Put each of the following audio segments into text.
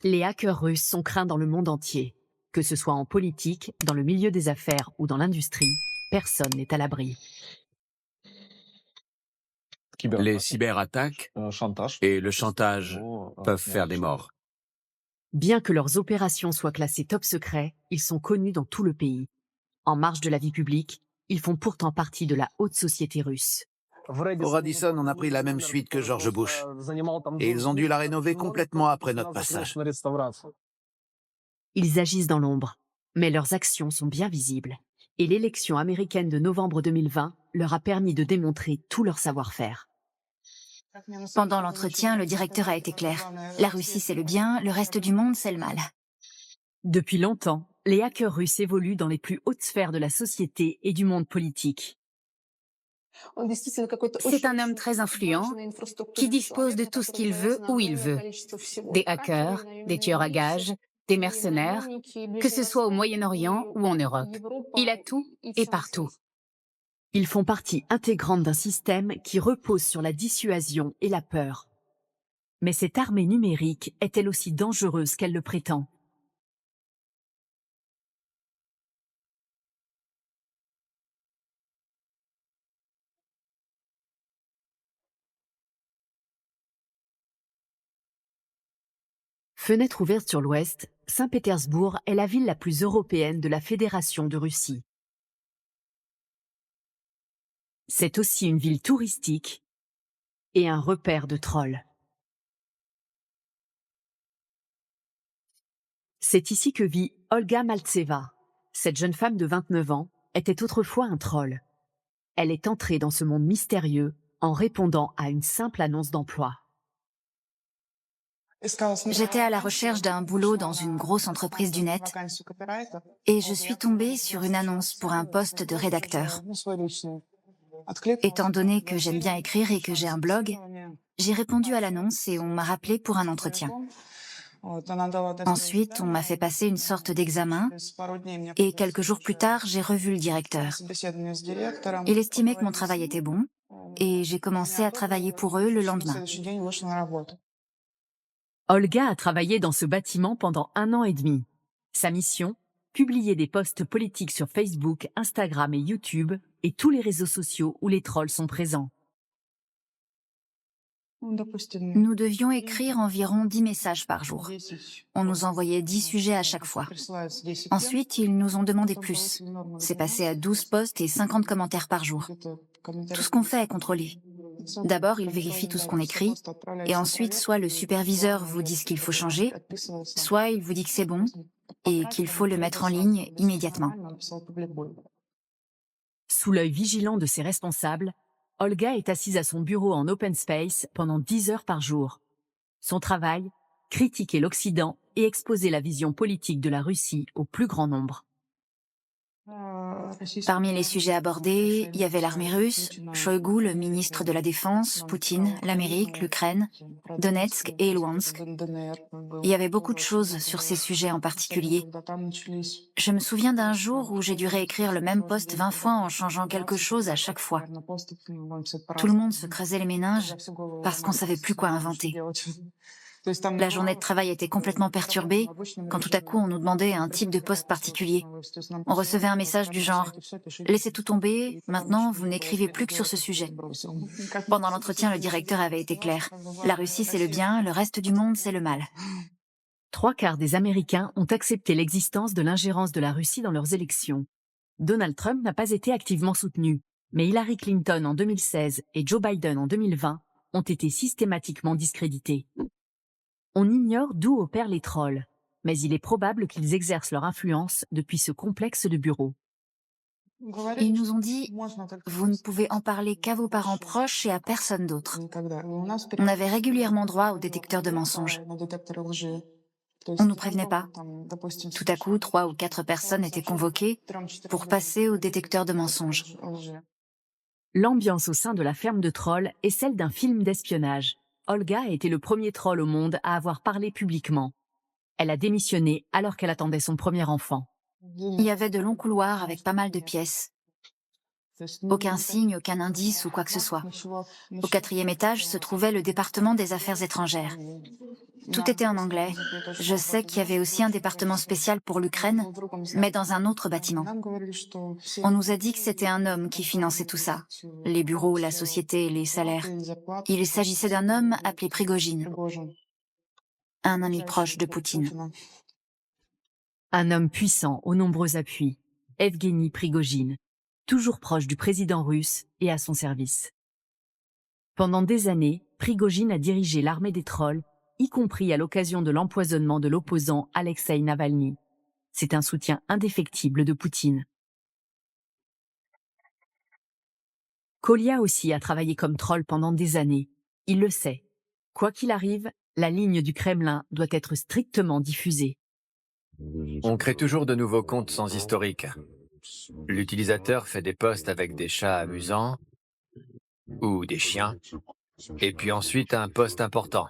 Les hackers russes sont craints dans le monde entier. Que ce soit en politique, dans le milieu des affaires ou dans l'industrie, personne n'est à l'abri. Les cyberattaques et le chantage peuvent faire des morts. Bien que leurs opérations soient classées top secret, ils sont connus dans tout le pays. En marge de la vie publique, ils font pourtant partie de la haute société russe. Au Radisson, on a pris la même suite que George Bush. Et ils ont dû la rénover complètement après notre passage. Ils agissent dans l'ombre, mais leurs actions sont bien visibles. Et l'élection américaine de novembre 2020 leur a permis de démontrer tout leur savoir-faire. Pendant l'entretien, le directeur a été clair. La Russie, c'est le bien, le reste du monde, c'est le mal. Depuis longtemps, les hackers russes évoluent dans les plus hautes sphères de la société et du monde politique. C'est un homme très influent qui dispose de tout ce qu'il veut où il veut. Des hackers, des tueurs à gages, des mercenaires, que ce soit au Moyen-Orient ou en Europe. Il a tout et partout. Ils font partie intégrante d'un système qui repose sur la dissuasion et la peur. Mais cette armée numérique est-elle aussi dangereuse qu'elle le prétend ? Fenêtre ouverte sur l'Ouest, Saint-Pétersbourg est la ville la plus européenne de la Fédération de Russie. C'est aussi une ville touristique et un repère de trolls. C'est ici que vit Olga Maltseva. Cette jeune femme de 29 ans était autrefois un troll. Elle est entrée dans ce monde mystérieux en répondant à une simple annonce d'emploi. J'étais à la recherche d'un boulot dans une grosse entreprise du net et je suis tombée sur une annonce pour un poste de rédacteur. Étant donné que j'aime bien écrire et que j'ai un blog, j'ai répondu à l'annonce et on m'a rappelé pour un entretien. Ensuite, on m'a fait passer une sorte d'examen et quelques jours plus tard, j'ai revu le directeur. Il estimait que mon travail était bon et j'ai commencé à travailler pour eux le lendemain. Olga a travaillé dans ce bâtiment pendant 1 an et demi. Sa mission, publier des posts politiques sur Facebook, Instagram et YouTube et tous les réseaux sociaux où les trolls sont présents. Nous devions écrire environ 10 messages par jour. On nous envoyait 10 sujets à chaque fois. Ensuite, ils nous ont demandé plus. C'est passé à 12 posts et 50 commentaires par jour. Tout ce qu'on fait est contrôlé. D'abord, ils vérifient tout ce qu'on écrit, et ensuite, soit le superviseur vous dit ce qu'il faut changer, soit il vous dit que c'est bon, et qu'il faut le mettre en ligne immédiatement. Sous l'œil vigilant de ses responsables, Olga est assise à son bureau en open space pendant 10 heures par jour. Son travail, critiquer l'Occident et exposer la vision politique de la Russie au plus grand nombre. Parmi les sujets abordés, il y avait l'armée russe, Shoigu, le ministre de la Défense, Poutine, l'Amérique, l'Ukraine, Donetsk et Luhansk. Il y avait beaucoup de choses sur ces sujets en particulier. Je me souviens d'un jour où j'ai dû réécrire le même post 20 fois en changeant quelque chose à chaque fois. Tout le monde se creusait les méninges parce qu'on savait plus quoi inventer. La journée de travail était complètement perturbée quand tout à coup on nous demandait un type de poste particulier. On recevait un message du genre « Laissez tout tomber, maintenant vous n'écrivez plus que sur ce sujet ». Pendant l'entretien, le directeur avait été clair. La Russie c'est le bien, le reste du monde c'est le mal. 3/4 des Américains ont accepté l'existence de l'ingérence de la Russie dans leurs élections. Donald Trump n'a pas été activement soutenu, mais Hillary Clinton en 2016 et Joe Biden en 2020 ont été systématiquement discrédités. On ignore d'où opèrent les trolls, mais il est probable qu'ils exercent leur influence depuis ce complexe de bureau. Ils nous ont dit « Vous ne pouvez en parler qu'à vos parents proches et à personne d'autre ». On avait régulièrement droit au détecteur de mensonges. On ne nous prévenait pas. Tout à coup, 3 ou 4 personnes étaient convoquées pour passer au détecteur de mensonges. L'ambiance au sein de la ferme de trolls est celle d'un film d'espionnage. Olga a été le premier troll au monde à avoir parlé publiquement. Elle a démissionné alors qu'elle attendait son premier enfant. Il y avait de longs couloirs avec pas mal de pièces. Aucun signe, aucun indice ou quoi que ce soit. Au 4e étage se trouvait le département des affaires étrangères. Tout était en anglais. Je sais qu'il y avait aussi un département spécial pour l'Ukraine, mais dans un autre bâtiment. On nous a dit que c'était un homme qui finançait tout ça. Les bureaux, la société, les salaires. Il s'agissait d'un homme appelé Prigojine, un ami proche de Poutine. Un homme puissant aux nombreux appuis, Evgeny Prigojine, toujours proche du président russe et à son service. Pendant des années, Prigojine a dirigé l'armée des trolls, y compris à l'occasion de l'empoisonnement de l'opposant Alexeï Navalny. C'est un soutien indéfectible de Poutine. Kolia aussi a travaillé comme troll pendant des années. Il le sait. Quoi qu'il arrive, la ligne du Kremlin doit être strictement diffusée. On crée toujours de nouveaux comptes sans historique. L'utilisateur fait des posts avec des chats amusants ou des chiens, et puis ensuite un post important.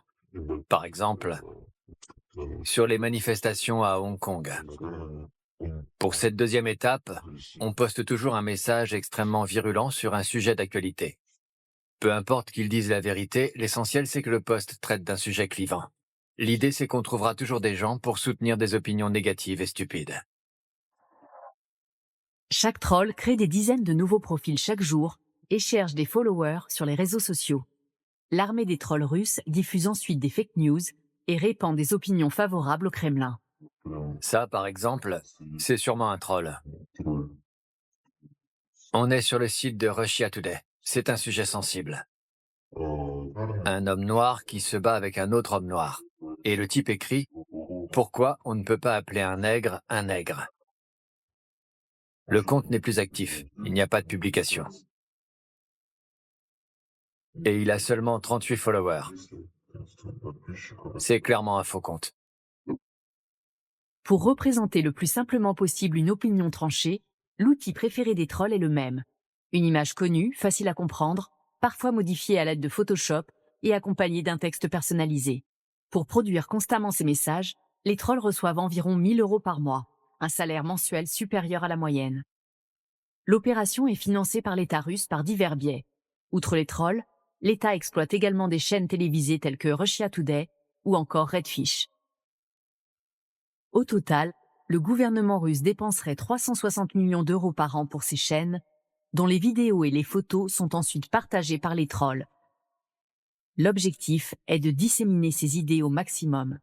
Par exemple, sur les manifestations à Hong Kong. Pour cette deuxième étape, on poste toujours un message extrêmement virulent sur un sujet d'actualité. Peu importe qu'ils disent la vérité, l'essentiel c'est que le post traite d'un sujet clivant. L'idée c'est qu'on trouvera toujours des gens pour soutenir des opinions négatives et stupides. Chaque troll crée des dizaines de nouveaux profils chaque jour et cherche des followers sur les réseaux sociaux. L'armée des trolls russes diffuse ensuite des fake news et répand des opinions favorables au Kremlin. Ça, par exemple, c'est sûrement un troll. On est sur le site de Russia Today. C'est un sujet sensible. Un homme noir qui se bat avec un autre homme noir. Et le type écrit « Pourquoi on ne peut pas appeler un nègre un nègre ?» Le compte n'est plus actif. Il n'y a pas de publication. Et il a seulement 38 followers. C'est clairement un faux compte. Pour représenter le plus simplement possible une opinion tranchée, l'outil préféré des trolls est le mème. Une image connue, facile à comprendre, parfois modifiée à l'aide de Photoshop et accompagnée d'un texte personnalisé. Pour produire constamment ces messages, les trolls reçoivent environ 1 000 € par mois, un salaire mensuel supérieur à la moyenne. L'opération est financée par l'État russe par divers biais. Outre les trolls, l'État exploite également des chaînes télévisées telles que Russia Today ou encore Redfish. Au total, le gouvernement russe dépenserait 360 millions d'euros par an pour ces chaînes, dont les vidéos et les photos sont ensuite partagées par les trolls. L'objectif est de disséminer ces idées au maximum.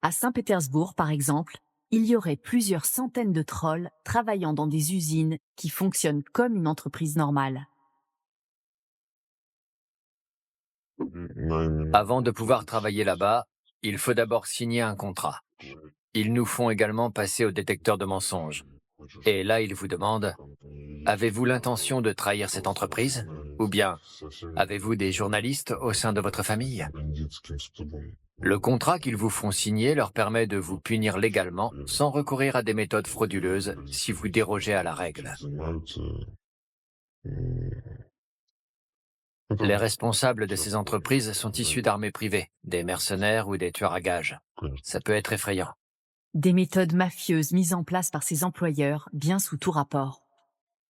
À Saint-Pétersbourg, par exemple, il y aurait plusieurs centaines de trolls travaillant dans des usines qui fonctionnent comme une entreprise normale. Avant de pouvoir travailler là-bas, il faut d'abord signer un contrat. Ils nous font également passer au détecteur de mensonges. Et là, ils vous demandent « Avez-vous l'intention de trahir cette entreprise ? Ou bien, avez-vous des journalistes au sein de votre famille ?» Le contrat qu'ils vous font signer leur permet de vous punir légalement sans recourir à des méthodes frauduleuses si vous dérogez à la règle. Les responsables de ces entreprises sont issus d'armées privées, des mercenaires ou des tueurs à gages. Ça peut être effrayant. Des méthodes mafieuses mises en place par ces employeurs, bien sous tout rapport.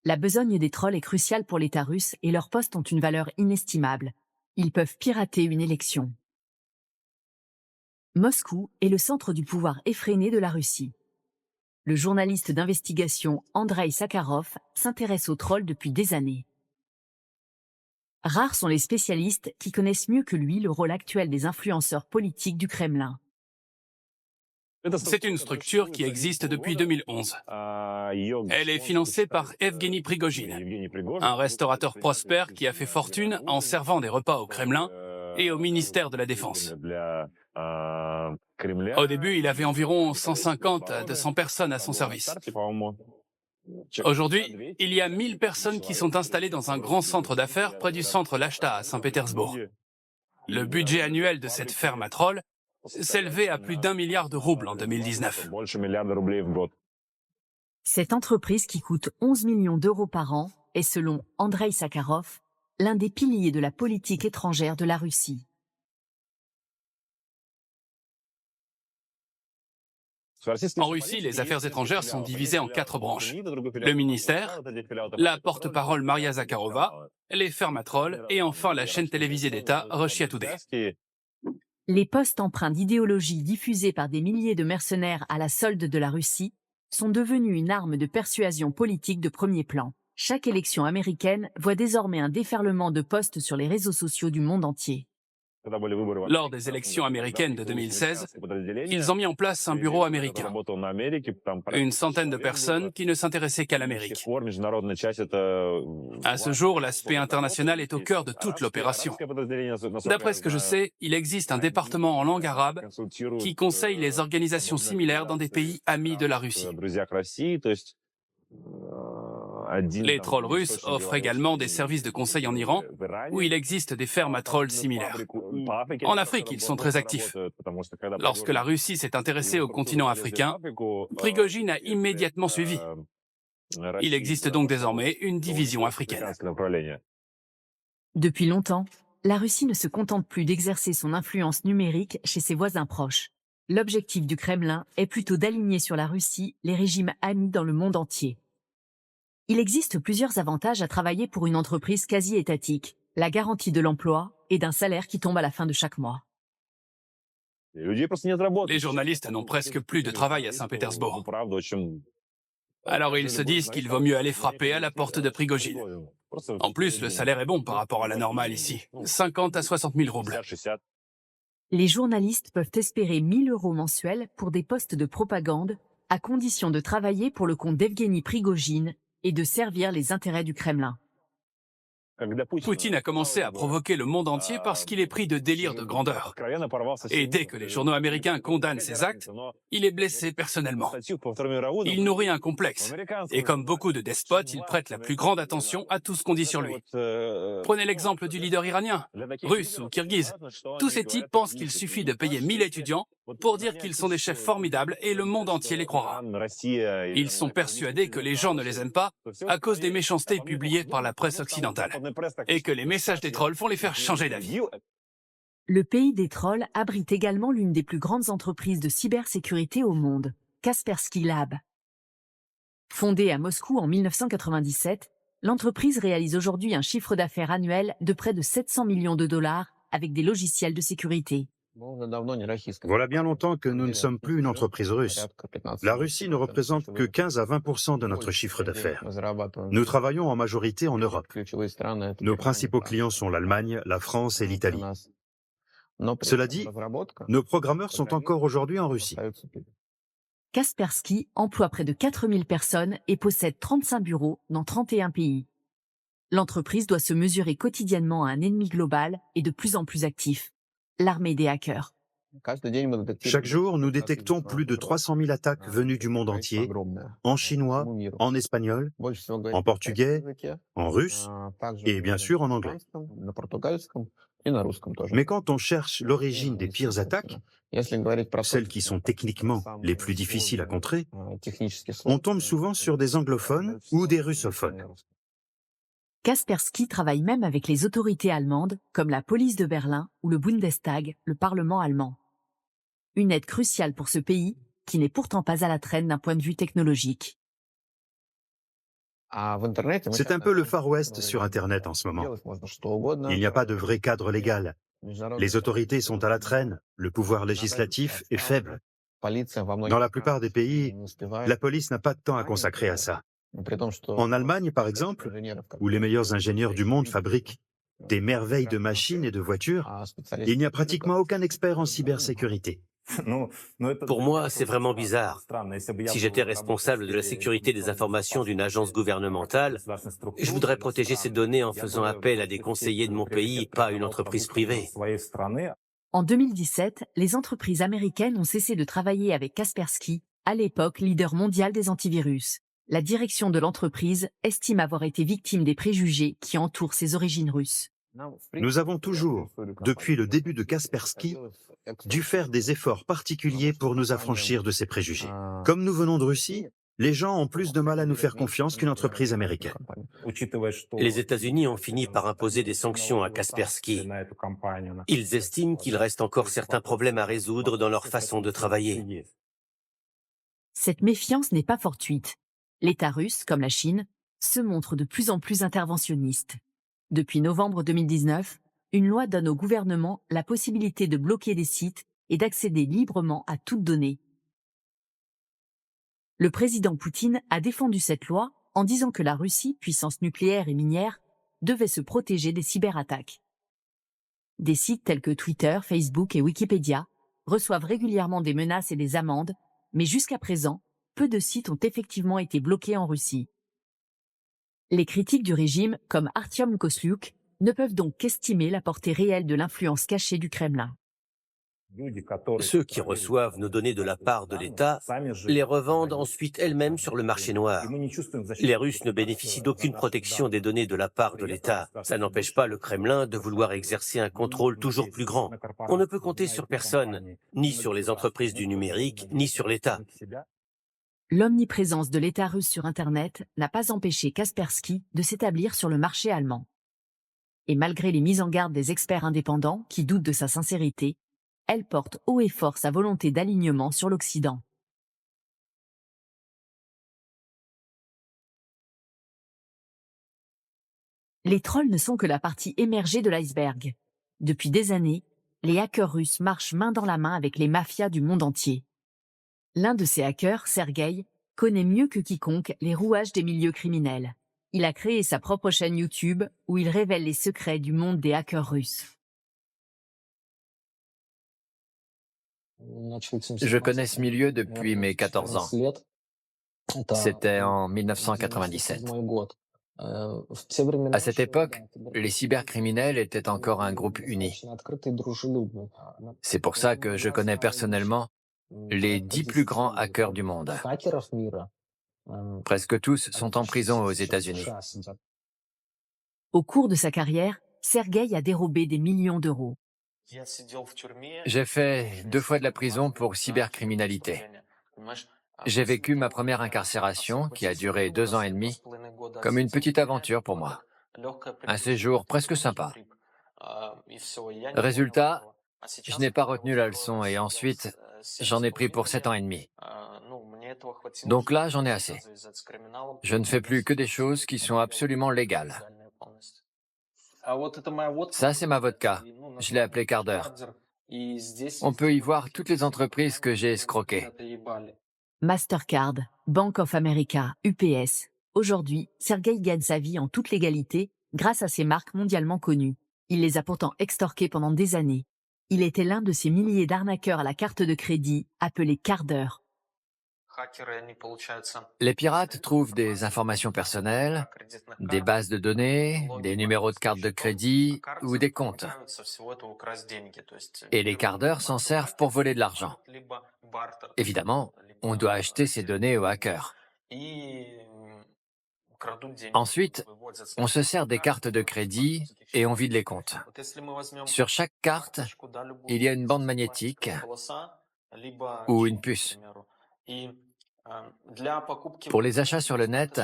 La besogne des trolls est cruciale pour l'État russe et leurs postes ont une valeur inestimable. Ils peuvent pirater une élection. Moscou est le centre du pouvoir effréné de la Russie. Le journaliste d'investigation Andreï Sakharov s'intéresse aux trolls depuis des années. Rares sont les spécialistes qui connaissent mieux que lui le rôle actuel des influenceurs politiques du Kremlin. C'est une structure qui existe depuis 2011. Elle est financée par Evgeny Prigojine, un restaurateur prospère qui a fait fortune en servant des repas au Kremlin et au ministère de la Défense. Au début, il avait environ 150 à 200 personnes à son service. Aujourd'hui, il y a 1000 personnes qui sont installées dans un grand centre d'affaires près du centre Lachta à Saint-Pétersbourg. Le budget annuel de cette ferme à trolls s'élevait à plus d'1 milliard de roubles en 2019. Cette entreprise qui coûte 11 millions d'euros par an est, selon Andreï Sakharov, l'un des piliers de la politique étrangère de la Russie. En Russie, les affaires étrangères sont divisées en 4 branches. Le ministère, la porte-parole Maria Zakharova, les fermes à trolls et enfin la chaîne télévisée d'État Russia Today. Les postes empreints d'idéologie diffusés par des milliers de mercenaires à la solde de la Russie sont devenus une arme de persuasion politique de premier plan. Chaque élection américaine voit désormais un déferlement de posts sur les réseaux sociaux du monde entier. Lors des élections américaines de 2016, ils ont mis en place un bureau américain. Une centaine de personnes qui ne s'intéressaient qu'à l'Amérique. À ce jour, l'aspect international est au cœur de toute l'opération. D'après ce que je sais, il existe un département en langue arabe qui conseille les organisations similaires dans des pays amis de la Russie. Les trolls russes offrent également des services de conseil en Iran, où il existe des fermes à trolls similaires. En Afrique, ils sont très actifs. Lorsque la Russie s'est intéressée au continent africain, Prigojine a immédiatement suivi. Il existe donc désormais une division africaine. Depuis longtemps, la Russie ne se contente plus d'exercer son influence numérique chez ses voisins proches. L'objectif du Kremlin est plutôt d'aligner sur la Russie les régimes amis dans le monde entier. Il existe plusieurs avantages à travailler pour une entreprise quasi-étatique, la garantie de l'emploi et d'un salaire qui tombe à la fin de chaque mois. Les journalistes n'ont presque plus de travail à Saint-Pétersbourg. Alors ils se disent qu'il vaut mieux aller frapper à la porte de Prigojine. En plus, le salaire est bon par rapport à la normale ici, 50 à 60 000 roubles. Les journalistes peuvent espérer 1 000 € mensuels pour des postes de propagande, à condition de travailler pour le compte d'Evgeny Prigojine et de servir les intérêts du Kremlin. Poutine a commencé à provoquer le monde entier parce qu'il est pris de délire de grandeur. Et dès que les journaux américains condamnent ses actes, il est blessé personnellement. Il nourrit un complexe. Et comme beaucoup de despotes, il prête la plus grande attention à tout ce qu'on dit sur lui. Prenez l'exemple du leader iranien, russe ou kirghize. Tous ces types pensent qu'il suffit de payer 1000 étudiants pour dire qu'ils sont des chefs formidables et le monde entier les croira. Ils sont persuadés que les gens ne les aiment pas à cause des méchancetés publiées par la presse occidentale. Et que les messages des trolls font les faire changer d'avis. Le pays des trolls abrite également l'une des plus grandes entreprises de cybersécurité au monde, Kaspersky Lab. Fondée à Moscou en 1997, l'entreprise réalise aujourd'hui un chiffre d'affaires annuel de près de 700 millions de dollars avec des logiciels de sécurité. Voilà bien longtemps que nous ne sommes plus une entreprise russe. La Russie ne représente que 15 à 20% de notre chiffre d'affaires. Nous travaillons en majorité en Europe. Nos principaux clients sont l'Allemagne, la France et l'Italie. Cela dit, nos programmeurs sont encore aujourd'hui en Russie. Kaspersky emploie près de 4000 personnes et possède 35 bureaux dans 31 pays. L'entreprise doit se mesurer quotidiennement à un ennemi global et de plus en plus actif, l'armée des hackers. Chaque jour, nous détectons plus de 300 000 attaques venues du monde entier, en chinois, en espagnol, en portugais, en russe et bien sûr en anglais. Mais quand on cherche l'origine des pires attaques, celles qui sont techniquement les plus difficiles à contrer, on tombe souvent sur des anglophones ou des russophones. Kaspersky travaille même avec les autorités allemandes, comme la police de Berlin ou le Bundestag, le Parlement allemand. Une aide cruciale pour ce pays, qui n'est pourtant pas à la traîne d'un point de vue technologique. C'est un peu le Far West sur Internet en ce moment. Il n'y a pas de vrai cadre légal. Les autorités sont à la traîne, le pouvoir législatif est faible. Dans la plupart des pays, la police n'a pas de temps à consacrer à ça. En Allemagne, par exemple, où les meilleurs ingénieurs du monde fabriquent des merveilles de machines et de voitures, il n'y a pratiquement aucun expert en cybersécurité. Pour moi, c'est vraiment bizarre. Si j'étais responsable de la sécurité des informations d'une agence gouvernementale, je voudrais protéger ces données en faisant appel à des conseillers de mon pays, pas à une entreprise privée. En 2017, les entreprises américaines ont cessé de travailler avec Kaspersky, à l'époque leader mondial des antivirus. La direction de l'entreprise estime avoir été victime des préjugés qui entourent ses origines russes. Nous avons toujours, depuis le début de Kaspersky, dû faire des efforts particuliers pour nous affranchir de ces préjugés. Comme nous venons de Russie, les gens ont plus de mal à nous faire confiance qu'une entreprise américaine. Les États-Unis ont fini par imposer des sanctions à Kaspersky. Ils estiment qu'il reste encore certains problèmes à résoudre dans leur façon de travailler. Cette méfiance n'est pas fortuite. L'État russe, comme la Chine, se montre de plus en plus interventionniste. Depuis novembre 2019, une loi donne au gouvernement la possibilité de bloquer des sites et d'accéder librement à toute donnée. Le président Poutine a défendu cette loi en disant que la Russie, puissance nucléaire et minière, devait se protéger des cyberattaques. Des sites tels que Twitter, Facebook et Wikipédia reçoivent régulièrement des menaces et des amendes, mais jusqu'à présent, peu de sites ont effectivement été bloqués en Russie. Les critiques du régime, comme Artyom Koslyuk, ne peuvent donc qu'estimer la portée réelle de l'influence cachée du Kremlin. Ceux qui reçoivent nos données de la part de l'État les revendent ensuite elles-mêmes sur le marché noir. Les Russes ne bénéficient d'aucune protection des données de la part de l'État. Ça n'empêche pas le Kremlin de vouloir exercer un contrôle toujours plus grand. On ne peut compter sur personne, ni sur les entreprises du numérique, ni sur l'État. L'omniprésence de l'État russe sur Internet n'a pas empêché Kaspersky de s'établir sur le marché allemand. Et malgré les mises en garde des experts indépendants qui doutent de sa sincérité, elle porte haut et fort sa volonté d'alignement sur l'Occident. Les trolls ne sont que la partie émergée de l'iceberg. Depuis des années, les hackers russes marchent main dans la main avec les mafias du monde entier. L'un de ces hackers, Sergueï, connaît mieux que quiconque les rouages des milieux criminels. Il a créé sa propre chaîne YouTube où il révèle les secrets du monde des hackers russes. Je connais ce milieu depuis mes 14 ans. C'était en 1997. À cette époque, les cybercriminels étaient encore un groupe uni. C'est pour ça que je connais personnellement les 10 plus grands hackers du monde. Presque tous sont en prison aux États-Unis. Au cours de sa carrière, Sergueï a dérobé des millions d'euros. J'ai fait 2 fois de la prison pour cybercriminalité. J'ai vécu ma première incarcération, qui a duré 2 ans et demi, comme une petite aventure pour moi. Un séjour presque sympa. Résultat, je n'ai pas retenu la leçon et ensuite, j'en ai pris pour 7 ans et demi. Donc là, j'en ai assez. Je ne fais plus que des choses qui sont absolument légales. Ça, c'est ma vodka. Je l'ai appelée quart d'heure. On peut y voir toutes les entreprises que j'ai escroquées. Mastercard, Bank of America, UPS. Aujourd'hui, Sergueï gagne sa vie en toute légalité grâce à ces marques mondialement connues. Il les a pourtant extorquées pendant des années. Il était l'un de ces milliers d'arnaqueurs à la carte de crédit appelés cardeurs. Les pirates trouvent des informations personnelles, des bases de données, des numéros de carte de crédit ou des comptes. Et les cardeurs s'en servent pour voler de l'argent. Évidemment, on doit acheter ces données aux hackers. Ensuite, on se sert des cartes de crédit et on vide les comptes. Sur chaque carte, il y a une bande magnétique ou une puce. Pour les achats sur le net,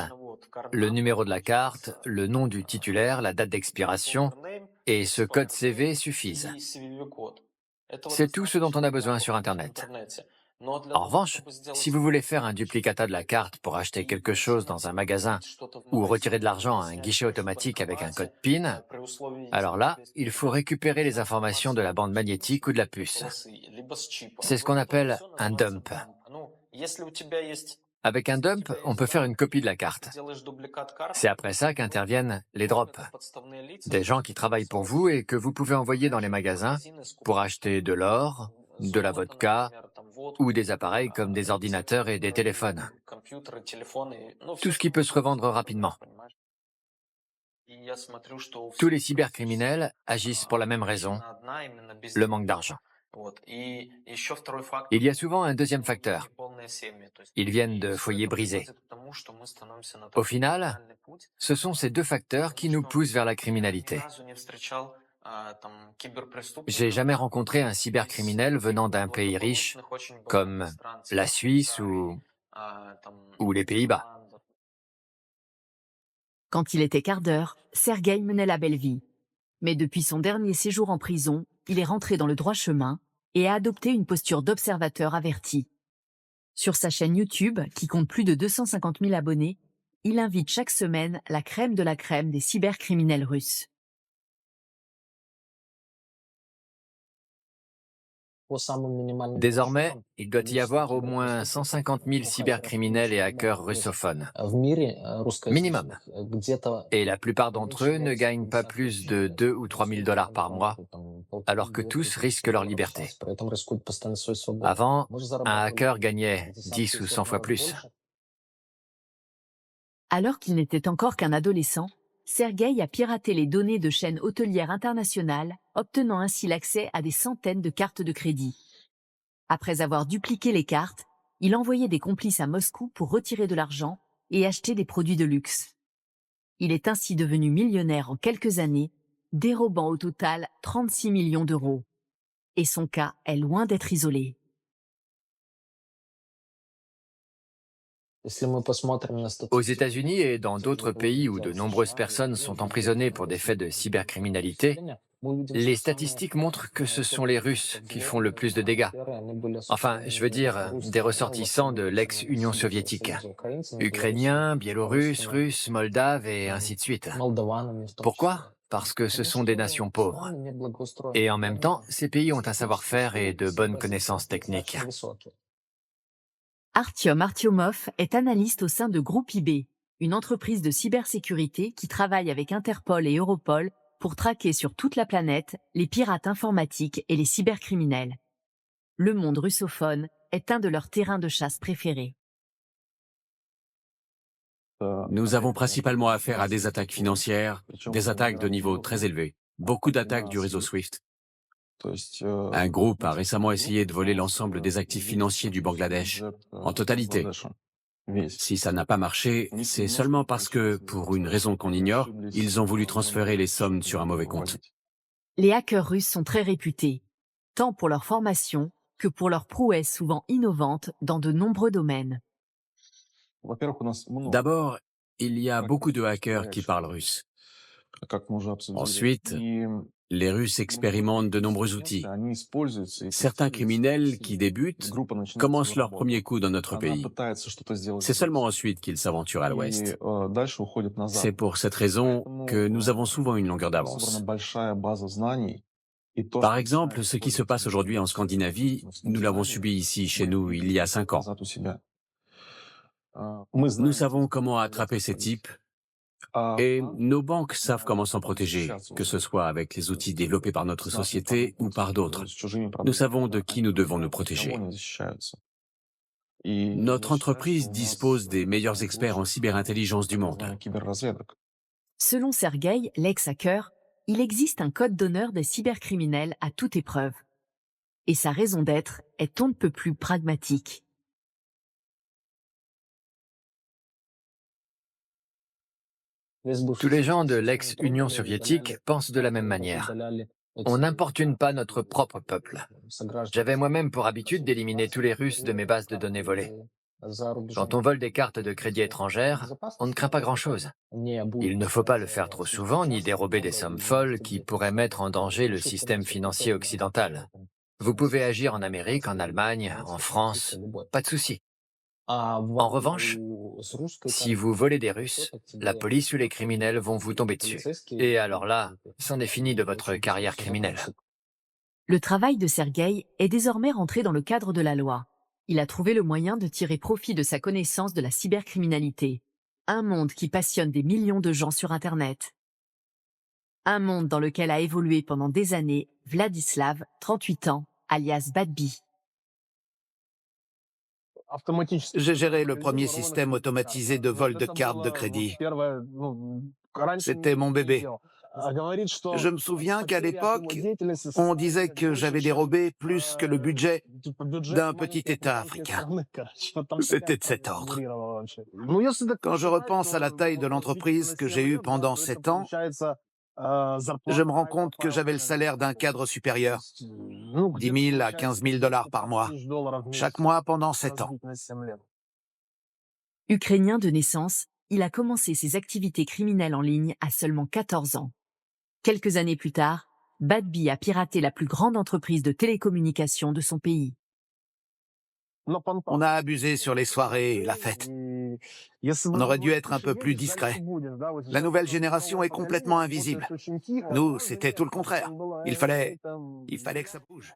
le numéro de la carte, le nom du titulaire, la date d'expiration et ce code CV suffisent. C'est tout ce dont on a besoin sur Internet. En revanche, si vous voulez faire un duplicata de la carte pour acheter quelque chose dans un magasin ou retirer de l'argent à un guichet automatique avec un code PIN, alors là, il faut récupérer les informations de la bande magnétique ou de la puce. C'est ce qu'on appelle un dump. Avec un dump, on peut faire une copie de la carte. C'est après ça qu'interviennent les drops. Des gens qui travaillent pour vous et que vous pouvez envoyer dans les magasins pour acheter de l'or, de la vodka ou des appareils comme des ordinateurs et des téléphones. Tout ce qui peut se revendre rapidement. Tous les cybercriminels agissent pour la même raison, le manque d'argent. Il y a souvent un deuxième facteur. Ils viennent de foyers brisés. Au final, ce sont ces 2 facteurs qui nous poussent vers la criminalité. J'ai jamais rencontré un cybercriminel venant d'un pays riche, comme la Suisse ou les Pays-Bas. Quand il était cardeur, Sergueï menait la belle vie. Mais depuis son dernier séjour en prison, il est rentré dans le droit chemin et a adopté une posture d'observateur averti. Sur sa chaîne YouTube, qui compte plus de 250 000 abonnés, il invite chaque semaine la crème de la crème des cybercriminels russes. Désormais, il doit y avoir au moins 150 000 cybercriminels et hackers russophones. Minimum. Et la plupart d'entre eux ne gagnent pas plus de 2 ou 3 000 dollars par mois, alors que tous risquent leur liberté. Avant, un hacker gagnait 10 ou 100 fois plus. Alors qu'il n'était encore qu'un adolescent, Sergueï a piraté les données de chaînes hôtelières internationales, obtenant ainsi l'accès à des centaines de cartes de crédit. Après avoir dupliqué les cartes, il envoyait des complices à Moscou pour retirer de l'argent et acheter des produits de luxe. Il est ainsi devenu millionnaire en quelques années, dérobant au total 36 millions d'euros. Et son cas est loin d'être isolé. Aux États-Unis et dans d'autres pays où de nombreuses personnes sont emprisonnées pour des faits de cybercriminalité, les statistiques montrent que ce sont les Russes qui font le plus de dégâts. Enfin, je veux dire, des ressortissants de l'ex-Union soviétique. Ukrainiens, Biélorusses, Russes, Moldaves et ainsi de suite. Pourquoi ? Parce que ce sont des nations pauvres. Et en même temps, ces pays ont un savoir-faire et de bonnes connaissances techniques. Artyom Artyomov est analyste au sein de Groupe IB, une entreprise de cybersécurité qui travaille avec Interpol et Europol pour traquer sur toute la planète les pirates informatiques et les cybercriminels. Le monde russophone est un de leurs terrains de chasse préférés. Nous avons principalement affaire à des attaques financières, des attaques de niveau très élevé, beaucoup d'attaques du réseau SWIFT. Un groupe a récemment essayé de voler l'ensemble des actifs financiers du Bangladesh, en totalité. Si ça n'a pas marché, c'est seulement parce que, pour une raison qu'on ignore, ils ont voulu transférer les sommes sur un mauvais compte. Les hackers russes sont très réputés, tant pour leur formation que pour leurs prouesses souvent innovantes dans de nombreux domaines. D'abord, il y a beaucoup de hackers qui parlent russe. Ensuite, les Russes expérimentent de nombreux outils. Certains criminels qui débutent commencent leur premier coup dans notre pays. C'est seulement ensuite qu'ils s'aventurent à l'Ouest. C'est pour cette raison que nous avons souvent une longueur d'avance. Par exemple, ce qui se passe aujourd'hui en Scandinavie, nous l'avons subi ici, chez nous, il y a 5 ans. Nous savons comment attraper ces types et nos banques savent comment s'en protéger, que ce soit avec les outils développés par notre société ou par d'autres. Nous savons de qui nous devons nous protéger. Notre entreprise dispose des meilleurs experts en cyberintelligence du monde. Selon Sergueï, l'ex-hacker, il existe un code d'honneur des cybercriminels à toute épreuve. Et sa raison d'être est on ne peut plus pragmatique. Tous les gens de l'ex-Union soviétique pensent de la même manière. On n'importune pas notre propre peuple. J'avais moi-même pour habitude d'éliminer tous les Russes de mes bases de données volées. Quand on vole des cartes de crédit étrangères, on ne craint pas grand-chose. Il ne faut pas le faire trop souvent ni dérober des sommes folles qui pourraient mettre en danger le système financier occidental. Vous pouvez agir en Amérique, en Allemagne, en France, pas de souci. En revanche, si vous volez des Russes, la police ou les criminels vont vous tomber dessus. Et alors là, c'en est fini de votre carrière criminelle. Le travail de Sergueï est désormais rentré dans le cadre de la loi. Il a trouvé le moyen de tirer profit de sa connaissance de la cybercriminalité. Un monde qui passionne des millions de gens sur Internet. Un monde dans lequel a évolué pendant des années Vladislav, 38 ans, alias Badbi. J'ai géré le premier système automatisé de vol de cartes de crédit. C'était mon bébé. Je me souviens qu'à l'époque, on disait que j'avais dérobé plus que le budget d'un petit État africain. C'était de cet ordre. Quand je repense à la taille de l'entreprise que j'ai eue pendant 7 ans, je me rends compte que j'avais le salaire d'un cadre supérieur, 10 000 à 15 000 dollars par mois, chaque mois pendant 7 ans. Ukrainien de naissance, il a commencé ses activités criminelles en ligne à seulement 14 ans. Quelques années plus tard, Badbi a piraté la plus grande entreprise de télécommunications de son pays. On a abusé sur les soirées et la fête. On aurait dû être un peu plus discret. La nouvelle génération est complètement invisible. Nous, c'était tout le contraire. Il fallait que ça bouge.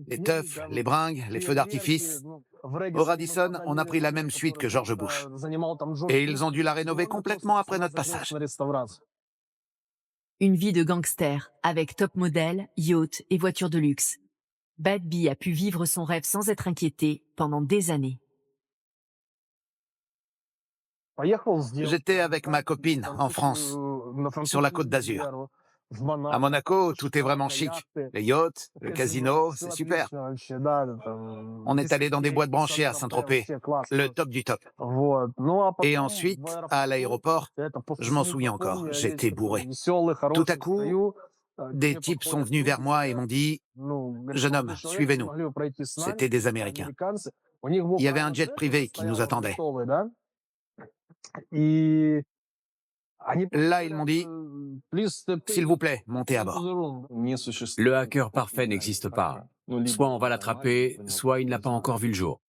Les teufs, les bringues, les feux d'artifice. Au Radisson, on a pris la même suite que George Bush. Et ils ont dû la rénover complètement après notre passage. Une vie de gangster, avec top modèle, yacht et voitures de luxe. Bad Bee a pu vivre son rêve sans être inquiété pendant des années. J'étais avec ma copine en France, sur la Côte d'Azur. À Monaco, tout est vraiment chic. Les yachts, le casino, c'est super. On est allé dans des boîtes branchées à Saint-Tropez, le top du top. Et ensuite, à l'aéroport, je m'en souviens encore, j'étais bourré. Tout à coup, des types sont venus vers moi et m'ont dit « Jeune homme, suivez-nous ». C'était des Américains. Il y avait un jet privé qui nous attendait. Là, ils m'ont dit « S'il vous plaît, montez à bord ». Le hacker parfait n'existe pas. Soit on va l'attraper, soit il n'a pas encore vu le jour.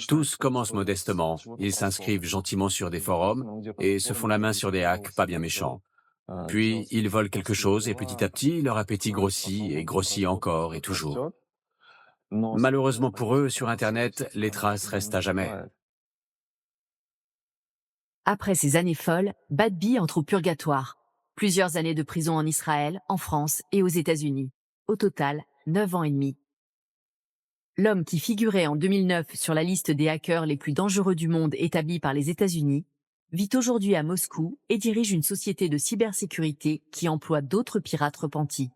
Tous commencent modestement. Ils s'inscrivent gentiment sur des forums et se font la main sur des hacks pas bien méchants. Puis ils volent quelque chose et petit à petit, leur appétit grossit et grossit encore et toujours. Malheureusement pour eux, sur Internet, les traces restent à jamais. Après ces années folles, Bad Bee entre au purgatoire. Plusieurs années de prison en Israël, en France et aux États-Unis. Au total, 9 ans et demi. L'homme qui figurait en 2009 sur la liste des hackers les plus dangereux du monde établie par les États-Unis, vit aujourd'hui à Moscou et dirige une société de cybersécurité qui emploie d'autres pirates repentis.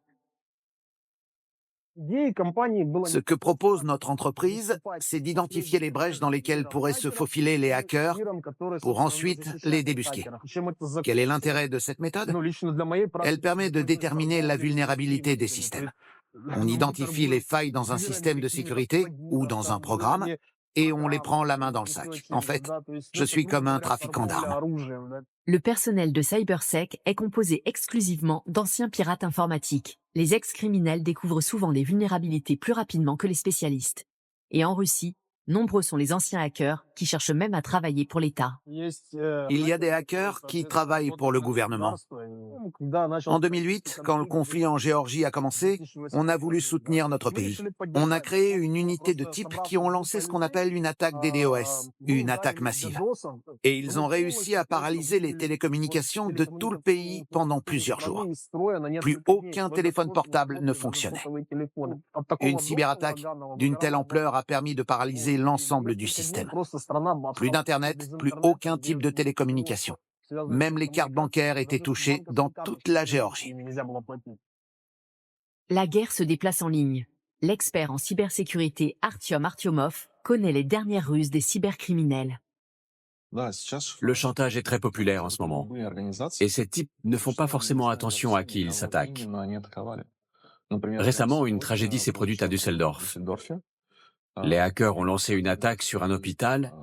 Ce que propose notre entreprise, c'est d'identifier les brèches dans lesquelles pourraient se faufiler les hackers pour ensuite les débusquer. Quel est l'intérêt de cette méthode? Elle permet de déterminer la vulnérabilité des systèmes. On identifie les failles dans un système de sécurité ou dans un programme et on les prend la main dans le sac. En fait, je suis comme un trafiquant d'armes. Le personnel de CyberSec est composé exclusivement d'anciens pirates informatiques. Les ex-criminels découvrent souvent les vulnérabilités plus rapidement que les spécialistes. Et en Russie, nombreux sont les anciens hackers qui cherchent même à travailler pour l'État. Il y a des hackers qui travaillent pour le gouvernement. En 2008, quand le conflit en Géorgie a commencé, on a voulu soutenir notre pays. On a créé une unité de types qui ont lancé ce qu'on appelle une attaque DDoS, une attaque massive. Et ils ont réussi à paralyser les télécommunications de tout le pays pendant plusieurs jours. Plus aucun téléphone portable ne fonctionnait. Une cyberattaque d'une telle ampleur a permis de paralyser l'ensemble du système. Plus d'Internet, plus aucun type de télécommunication. Même les cartes bancaires étaient touchées dans toute la Géorgie. La guerre se déplace en ligne. L'expert en cybersécurité Artyom Artyomov connaît les dernières ruses des cybercriminels. Le chantage est très populaire en ce moment. Et ces types ne font pas forcément attention à qui ils s'attaquent. Récemment, une tragédie s'est produite à Düsseldorf. Les hackers ont lancé une attaque sur un hôpital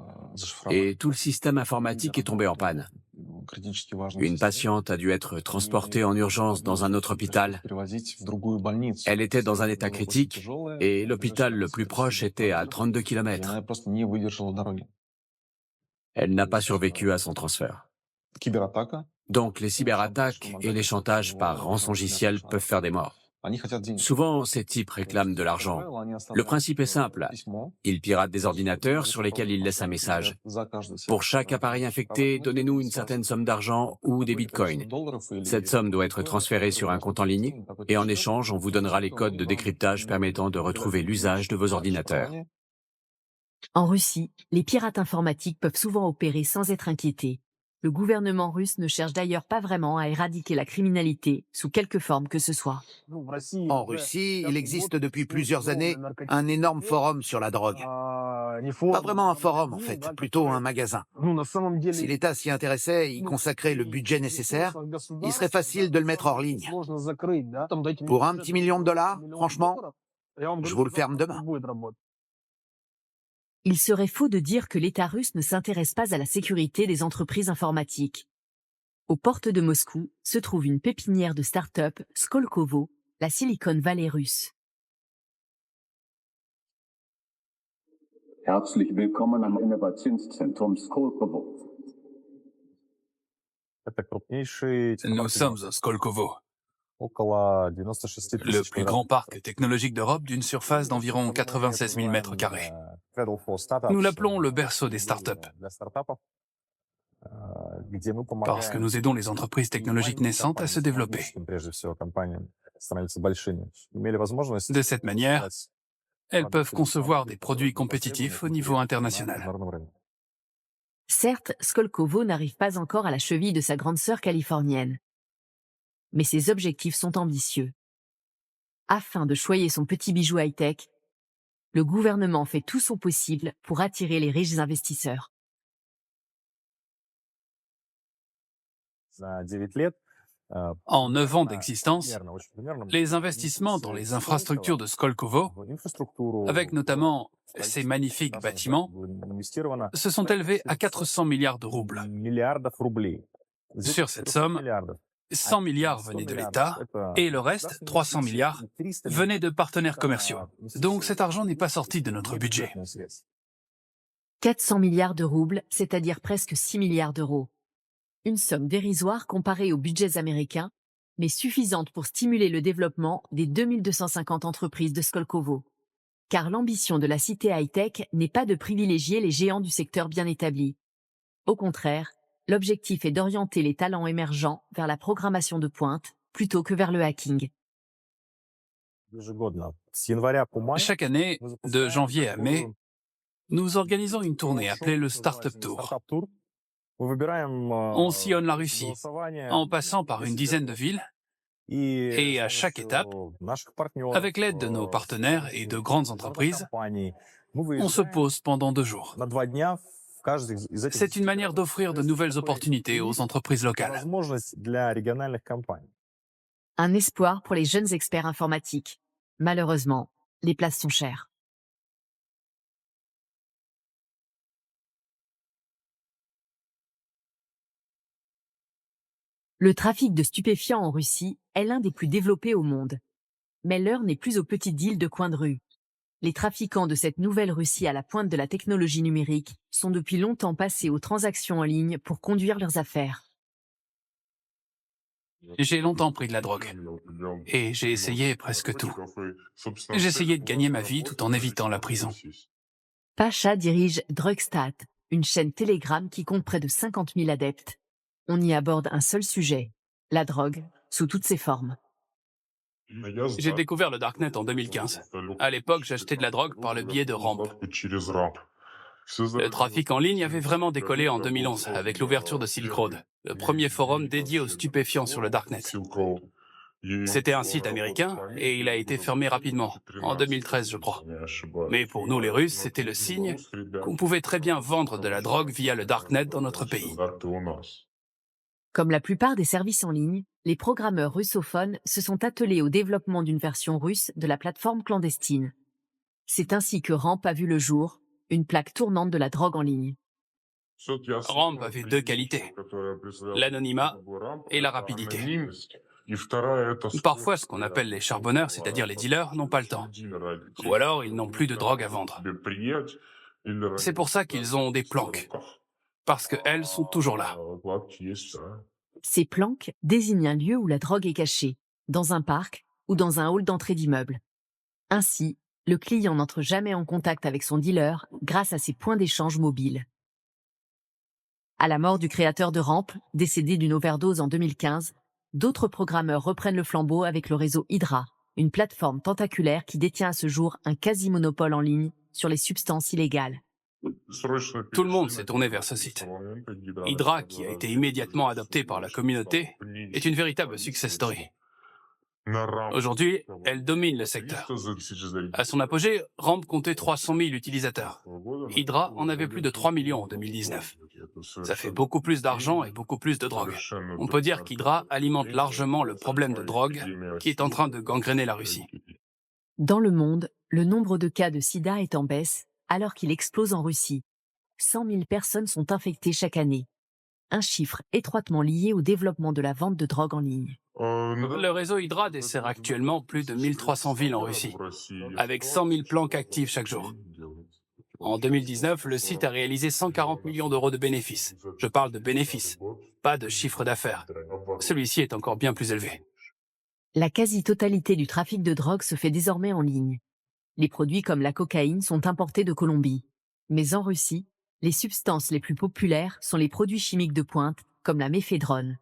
et tout le système informatique est tombé en panne. Une patiente a dû être transportée en urgence dans un autre hôpital. Elle était dans un état critique et l'hôpital le plus proche était à 32 km. Elle n'a pas survécu à son transfert. Donc les cyberattaques et les chantages par rançongiciel peuvent faire des morts. Souvent, ces types réclament de l'argent. Le principe est simple. Ils piratent des ordinateurs sur lesquels ils laissent un message. Pour chaque appareil infecté, donnez-nous une certaine somme d'argent ou des bitcoins. Cette somme doit être transférée sur un compte en ligne et en échange, on vous donnera les codes de décryptage permettant de retrouver l'usage de vos ordinateurs. En Russie, les pirates informatiques peuvent souvent opérer sans être inquiétés. Le gouvernement russe ne cherche d'ailleurs pas vraiment à éradiquer la criminalité, sous quelque forme que ce soit. En Russie, il existe depuis plusieurs années un énorme forum sur la drogue. Pas vraiment un forum en fait, plutôt un magasin. Si l'État s'y intéressait et y consacrait le budget nécessaire, il serait facile de le mettre hors ligne. Pour un petit million de dollars, franchement, je vous le ferme demain. Il serait faux de dire que l'État russe ne s'intéresse pas à la sécurité des entreprises informatiques. Aux portes de Moscou se trouve une pépinière de start-up, Skolkovo, la Silicon Valley russe. Herzlich willkommen am Innovationszentrum Skolkovo. Nous sommes à Skolkovo. Le plus grand parc technologique d'Europe d'une surface d'environ 96 000 mètres carrés. Nous l'appelons le berceau des startups, parce que nous aidons les entreprises technologiques naissantes à se développer. De cette manière, elles peuvent concevoir des produits compétitifs au niveau international. Certes, Skolkovo n'arrive pas encore à la cheville de sa grande sœur californienne. Mais ses objectifs sont ambitieux. Afin de choyer son petit bijou high-tech, le gouvernement fait tout son possible pour attirer les riches investisseurs. En 9 ans d'existence, les investissements dans les infrastructures de Skolkovo, avec notamment ces magnifiques bâtiments, se sont élevés à 400 milliards de roubles. Sur cette somme, 100 milliards venaient de l'État et le reste, 300 milliards, venaient de partenaires commerciaux. Donc cet argent n'est pas sorti de notre budget. 400 milliards de roubles, c'est-à-dire presque 6 milliards d'euros. Une somme dérisoire comparée aux budgets américains, mais suffisante pour stimuler le développement des 2250 entreprises de Skolkovo. Car l'ambition de la cité high-tech n'est pas de privilégier les géants du secteur bien établi. Au contraire, l'objectif est d'orienter les talents émergents vers la programmation de pointe plutôt que vers le hacking. Chaque année, de janvier à mai, nous organisons une tournée appelée le Startup Tour. On sillonne la Russie, en passant par une dizaine de villes, et à chaque étape, avec l'aide de nos partenaires et de grandes entreprises, on se pose pendant 2 jours. C'est une manière d'offrir de nouvelles opportunités aux entreprises locales. Un espoir pour les jeunes experts informatiques. Malheureusement, les places sont chères. Le trafic de stupéfiants en Russie est l'un des plus développés au monde. Mais l'heure n'est plus aux petites deals de coin de rue. Les trafiquants de cette nouvelle Russie à la pointe de la technologie numérique sont depuis longtemps passés aux transactions en ligne pour conduire leurs affaires. J'ai longtemps pris de la drogue. Et j'ai essayé presque tout. J'essayais de gagner ma vie tout en évitant la prison. Pacha dirige Drugstat, une chaîne Telegram qui compte près de 50 000 adeptes. On y aborde un seul sujet, la drogue, sous toutes ses formes. J'ai découvert le Darknet en 2015. À l'époque, j'achetais de la drogue par le biais de Ramp. Le trafic en ligne avait vraiment décollé en 2011 avec l'ouverture de Silk Road, le premier forum dédié aux stupéfiants sur le Darknet. C'était un site américain et il a été fermé rapidement, en 2013 je crois. Mais pour nous les Russes, c'était le signe qu'on pouvait très bien vendre de la drogue via le Darknet dans notre pays. Comme la plupart des services en ligne, les programmeurs russophones se sont attelés au développement d'une version russe de la plateforme clandestine. C'est ainsi que Ramp a vu le jour, une plaque tournante de la drogue en ligne. Ramp avait 2 qualités, l'anonymat et la rapidité. Parfois, ce qu'on appelle les charbonneurs, c'est-à-dire les dealers, n'ont pas le temps. Ou alors, ils n'ont plus de drogue à vendre. C'est pour ça qu'ils ont des planques, parce qu'elles sont toujours là. Ces planques désignent un lieu où la drogue est cachée, dans un parc ou dans un hall d'entrée d'immeuble. Ainsi, le client n'entre jamais en contact avec son dealer grâce à ces points d'échange mobiles. À la mort du créateur de Ramp, décédé d'une overdose en 2015, d'autres programmeurs reprennent le flambeau avec le réseau Hydra, une plateforme tentaculaire qui détient à ce jour un quasi-monopole en ligne sur les substances illégales. Tout le monde s'est tourné vers ce site. Hydra, qui a été immédiatement adopté par la communauté, est une véritable success story. Aujourd'hui, elle domine le secteur. À son apogée, Ramp comptait 300 000 utilisateurs. Hydra en avait plus de 3 millions en 2019. Ça fait beaucoup plus d'argent et beaucoup plus de drogue. On peut dire qu'Hydra alimente largement le problème de drogue qui est en train de gangréner la Russie. Dans le monde, le nombre de cas de sida est en baisse, alors qu'il explose en Russie. 100 000 personnes sont infectées chaque année. Un chiffre étroitement lié au développement de la vente de drogue en ligne. Le réseau Hydra dessert actuellement plus de 1300 villes en Russie, avec 100 000 planques actives chaque jour. En 2019, le site a réalisé 140 millions d'euros de bénéfices. Je parle de bénéfices, pas de chiffre d'affaires. Celui-ci est encore bien plus élevé. La quasi-totalité du trafic de drogue se fait désormais en ligne. Les produits comme la cocaïne sont importés de Colombie. Mais en Russie, les substances les plus populaires sont les produits chimiques de pointe, comme la méphédrone.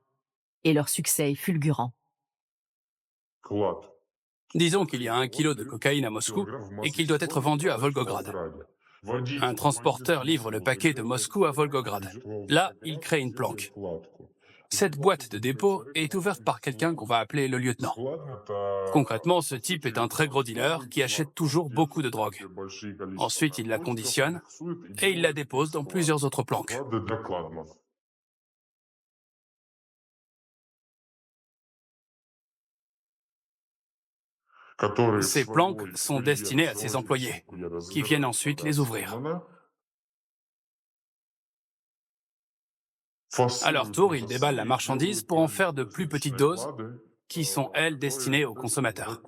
Et leur succès est fulgurant. Disons qu'il y a 1 kilo de cocaïne à Moscou et qu'il doit être vendu à Volgograd. Un transporteur livre le paquet de Moscou à Volgograd. Là, il crée une planque. Cette boîte de dépôt est ouverte par quelqu'un qu'on va appeler le lieutenant. Concrètement, ce type est un très gros dealer qui achète toujours beaucoup de drogue. Ensuite, il la conditionne et il la dépose dans plusieurs autres planques. Ces planques sont destinées à ses employés, qui viennent ensuite les ouvrir. À leur tour, ils déballent la marchandise pour en faire de plus petites doses, qui sont, elles, destinées aux consommateurs.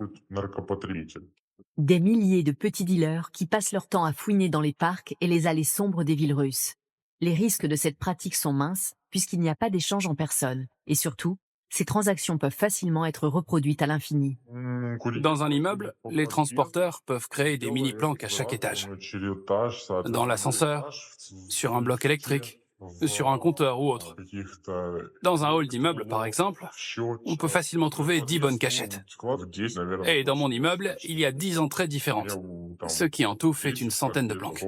Des milliers de petits dealers qui passent leur temps à fouiner dans les parcs et les allées sombres des villes russes. Les risques de cette pratique sont minces, puisqu'il n'y a pas d'échange en personne. Et surtout, ces transactions peuvent facilement être reproduites à l'infini. Dans un immeuble, les transporteurs peuvent créer des mini-planques à chaque étage. Dans l'ascenseur, sur un bloc électrique, sur un compteur ou autre. Dans un hall d'immeuble, par exemple, on peut facilement trouver 10 bonnes cachettes. Et dans mon immeuble, il y a 10 entrées différentes, ce qui en tout fait une centaine de planques.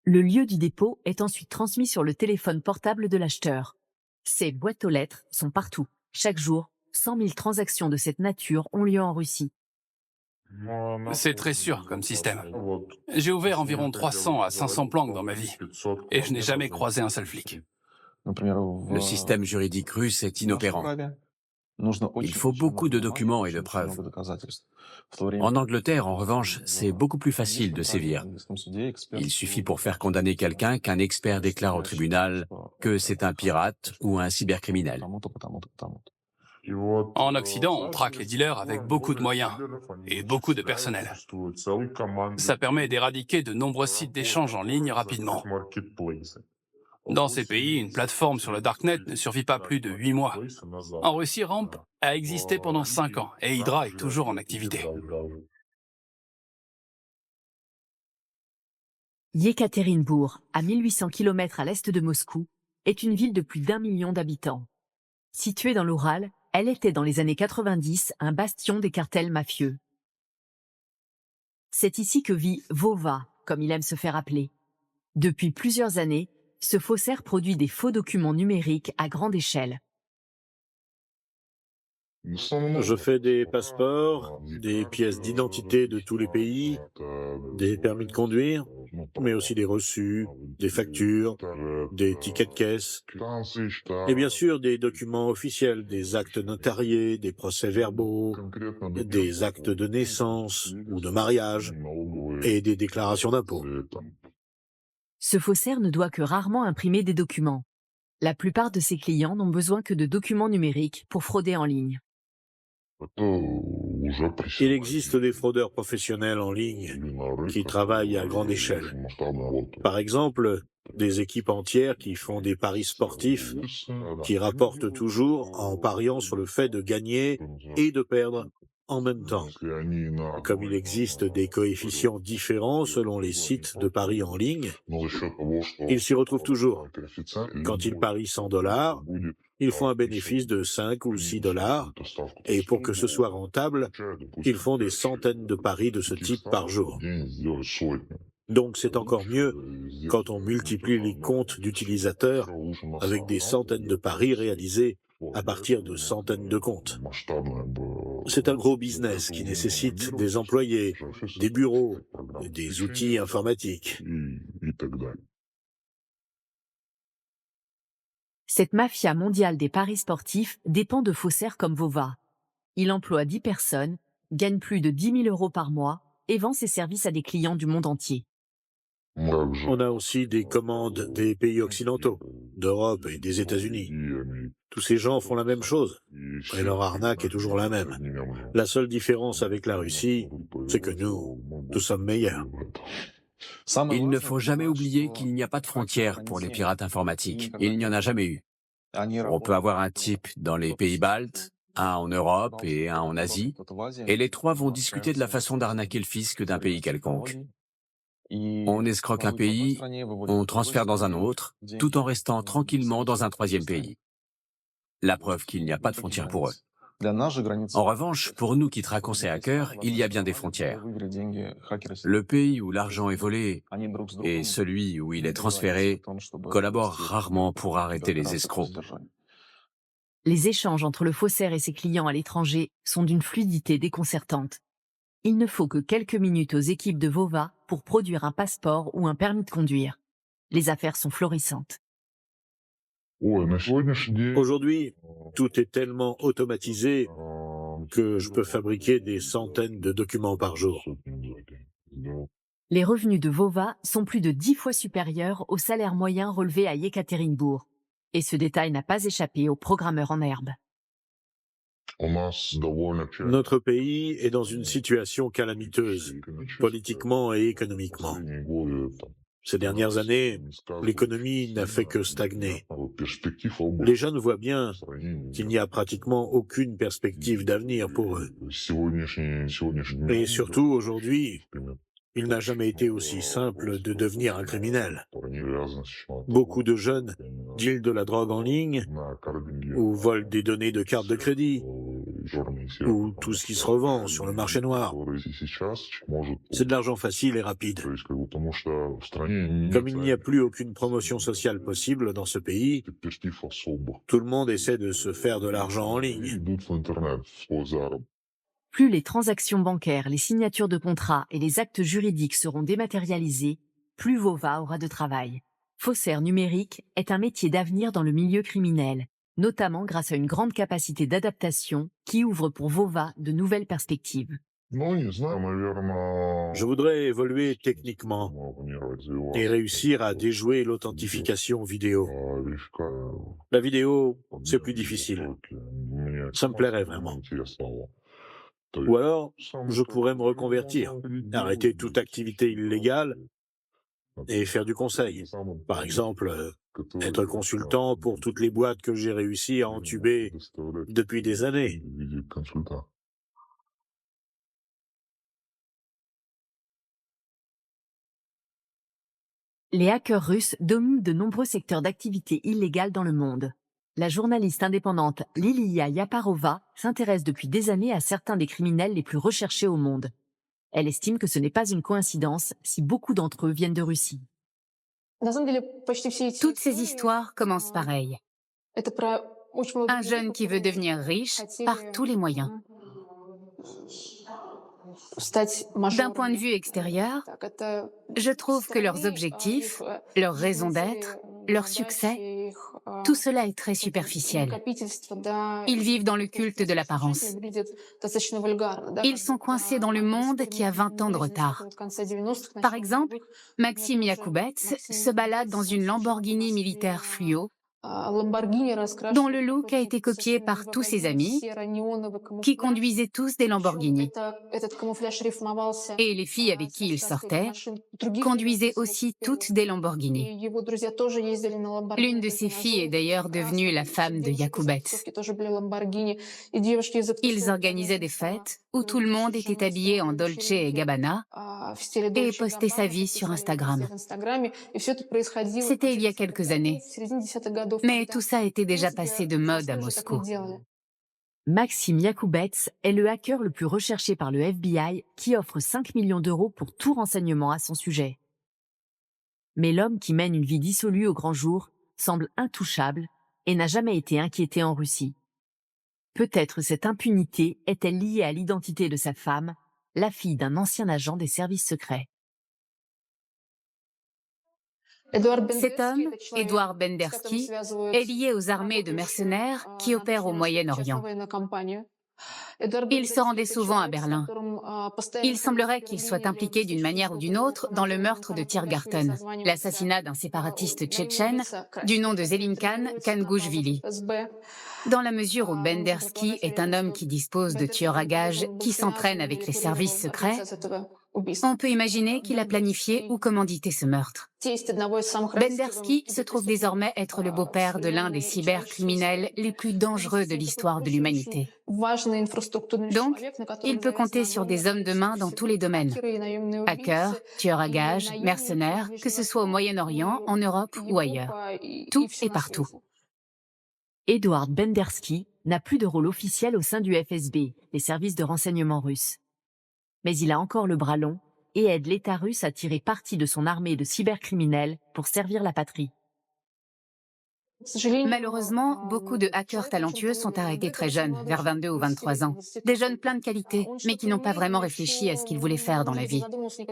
Le lieu du dépôt est ensuite transmis sur le téléphone portable de l'acheteur. Ces boîtes aux lettres sont partout. Chaque jour, 100 000 transactions de cette nature ont lieu en Russie. C'est très sûr comme système. J'ai ouvert environ 300 à 500 planques dans ma vie, et je n'ai jamais croisé un seul flic. Le système juridique russe est inopérant. Il faut beaucoup de documents et de preuves. En Angleterre, en revanche, c'est beaucoup plus facile de sévir. Il suffit pour faire condamner quelqu'un qu'un expert déclare au tribunal que c'est un pirate ou un cybercriminel. En Occident, on traque les dealers avec beaucoup de moyens et beaucoup de personnel. Ça permet d'éradiquer de nombreux sites d'échange en ligne rapidement. Dans ces pays, une plateforme sur le Darknet ne survit pas plus de 8 mois. En Russie, Ramp a existé pendant 5 ans et Hydra est toujours en activité. Yekaterinbourg, à 1800 km à l'est de Moscou, est une ville de plus d'1 million d'habitants. Située dans l'Oural, elle était dans les années 90 un bastion des cartels mafieux. C'est ici que vit Vova, comme il aime se faire appeler. Depuis plusieurs années, ce faussaire produit des faux documents numériques à grande échelle. Je fais des passeports, des pièces d'identité de tous les pays, des permis de conduire, mais aussi des reçus, des factures, des tickets de caisse, et bien sûr des documents officiels, des actes notariés, des procès-verbaux, des actes de naissance ou de mariage, et des déclarations d'impôts. Ce faussaire ne doit que rarement imprimer des documents. La plupart de ses clients n'ont besoin que de documents numériques pour frauder en ligne. Il existe des fraudeurs professionnels en ligne qui travaillent à grande échelle. Par exemple, des équipes entières qui font des paris sportifs, qui rapportent toujours en pariant sur le fait de gagner et de perdre en même temps. Comme il existe des coefficients différents selon les sites de paris en ligne, ils s'y retrouvent toujours. Quand ils parient $100, ils font un bénéfice de 5 ou 6 $, et pour que ce soit rentable, ils font des centaines de paris de ce type par jour. Donc c'est encore mieux quand on multiplie les comptes d'utilisateurs avec des centaines de paris réalisés à partir de centaines de comptes. C'est un gros business qui nécessite des employés, des bureaux, et des outils informatiques. Cette mafia mondiale des paris sportifs dépend de faussaires comme Vova. Il emploie 10 personnes, gagne plus de 10 000 € par mois et vend ses services à des clients du monde entier. On a aussi des commandes des pays occidentaux, d'Europe et des États-Unis. Tous ces gens font la même chose, et leur arnaque est toujours la même. La seule différence avec la Russie, c'est que nous sommes meilleurs. Il ne faut jamais oublier qu'il n'y a pas de frontières pour les pirates informatiques. Il n'y en a jamais eu. On peut avoir un type dans les pays baltes, un en Europe et un en Asie, et les trois vont discuter de la façon d'arnaquer le fisc d'un pays quelconque. On escroque un pays, on transfère dans un autre, tout en restant tranquillement dans un troisième pays. La preuve qu'il n'y a pas de frontières pour eux. En revanche, pour nous qui traquons ces hackers, il y a bien des frontières. Le pays où l'argent est volé et celui où il est transféré collaborent rarement pour arrêter les escrocs. Les échanges entre le faussaire et ses clients à l'étranger sont d'une fluidité déconcertante. Il ne faut que quelques minutes aux équipes de Vova pour produire un passeport ou un permis de conduire. Les affaires sont florissantes. Aujourd'hui, tout est tellement automatisé que je peux fabriquer des centaines de documents par jour. Les revenus de Vova sont plus de 10 fois supérieurs au salaire moyen relevé à Yekaterinbourg. Et ce détail n'a pas échappé aux programmeurs en herbe. Notre pays est dans une situation calamiteuse, politiquement et économiquement. Ces dernières années, l'économie n'a fait que stagner. Les jeunes voient bien qu'il n'y a pratiquement aucune perspective d'avenir pour eux. Et surtout, aujourd'hui, il n'a jamais été aussi simple de devenir un criminel. Beaucoup de jeunes dealent de la drogue en ligne, ou volent des données de cartes de crédit, ou tout ce qui se revend sur le marché noir. C'est de l'argent facile et rapide. Comme il n'y a plus aucune promotion sociale possible dans ce pays, tout le monde essaie de se faire de l'argent en ligne. Plus les transactions bancaires, les signatures de contrats et les actes juridiques seront dématérialisés, plus Vova aura de travail. Faussaire numérique est un métier d'avenir dans le milieu criminel, notamment grâce à une grande capacité d'adaptation qui ouvre pour Vova de nouvelles perspectives. Je voudrais évoluer techniquement et réussir à déjouer l'authentification vidéo. La vidéo, c'est plus difficile. Ça me plairait vraiment. Ou alors, je pourrais me reconvertir, arrêter toute activité illégale et faire du conseil. Par exemple, être consultant pour toutes les boîtes que j'ai réussi à entuber depuis des années. Les hackers russes dominent de nombreux secteurs d'activité illégale dans le monde. La journaliste indépendante Lilia Yaparova s'intéresse depuis des années à certains des criminels les plus recherchés au monde. Elle estime que ce n'est pas une coïncidence si beaucoup d'entre eux viennent de Russie. Toutes ces histoires commencent pareil. Un jeune qui veut devenir riche par tous les moyens. D'un point de vue extérieur, je trouve que leurs objectifs, leur raison d'être, leur succès, tout cela est très superficiel. Ils vivent dans le culte de l'apparence. Ils sont coincés dans le monde qui a 20 ans de retard. Par exemple, Maxime Yakoubets se balade dans une Lamborghini militaire fluo, dont le look a été copié par tous ses amis, qui conduisaient tous des Lamborghini. Et les filles avec qui il sortait conduisaient aussi toutes des Lamborghini. L'une de ces filles est d'ailleurs devenue la femme de Yakoubets. Ils organisaient des fêtes où tout le monde était habillé en Dolce et Gabbana et postait sa vie sur Instagram. C'était il y a quelques années. Mais tout ça était déjà passé de mode à Moscou. Maxime Yakoubets est le hacker le plus recherché par le FBI qui offre 5 millions d'euros pour tout renseignement à son sujet. Mais l'homme qui mène une vie dissolue au grand jour semble intouchable et n'a jamais été inquiété en Russie. Peut-être cette impunité est-elle liée à l'identité de sa femme, la fille d'un ancien agent des services secrets. Cet homme, Edouard Bendersky, est lié aux armées de mercenaires qui opèrent au Moyen-Orient. Il se rendait souvent à Berlin. Il semblerait qu'il soit impliqué d'une manière ou d'une autre dans le meurtre de Tiergarten, l'assassinat d'un séparatiste tchétchène du nom de Zelimkhan Kangouchvili. Dans la mesure où Bendersky est un homme qui dispose de tueurs à gages qui s'entraînent avec les services secrets, On peut imaginer qu'il a planifié ou commandité ce meurtre. Bendersky se trouve désormais être le beau-père de l'un des cybercriminels les plus dangereux de l'histoire de l'humanité. Donc, il peut compter sur des hommes de main dans tous les domaines. Hackers, tueurs à gages, mercenaires, que ce soit au Moyen-Orient, en Europe ou ailleurs. Tout et partout. Edward Bendersky n'a plus de rôle officiel au sein du FSB, les services de renseignement russes. Mais il a encore le bras long et aide l'État russe à tirer parti de son armée de cybercriminels pour servir la patrie. Malheureusement, beaucoup de hackers talentueux sont arrêtés très jeunes, vers 22 ou 23 ans. Des jeunes pleins de qualités, mais qui n'ont pas vraiment réfléchi à ce qu'ils voulaient faire dans la vie.